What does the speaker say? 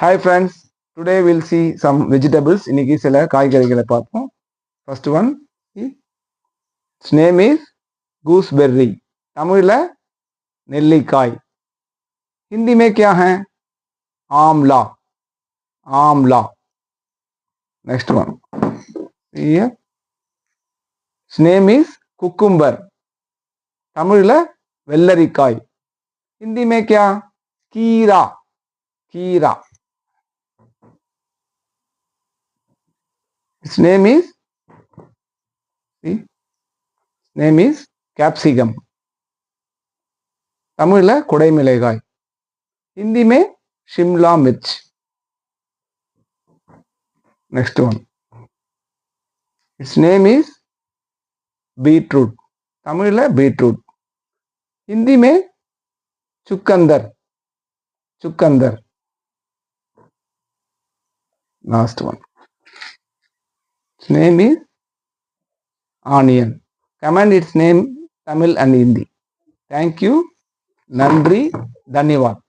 Hi friends, today we'll see some vegetables. இன்னைக்கு சில காய்கறிகளை பார்ப்போம். First one, its name is gooseberry. தமிழ்ல நெல்லிக்காய். हिंदी में क्या है? Amla. Amla. Next one. Here. Its name is cucumber. தமிழ்ல வெள்ளரிக்காய். हिंदी में क्या? कीरा. कीरा. Its name is capsicum. தமிழ்ல குடைமிளகாய். हिंदी में शिमला मिर्च. Next one. Its name is beetroot. தமிழ்ல beetroot. हिंदी में चुकंदर. चुकंदर. Last one. Its name is onion. Comment its name Tamil and Hindi. Thank you. நன்றி. தன்யவாத்.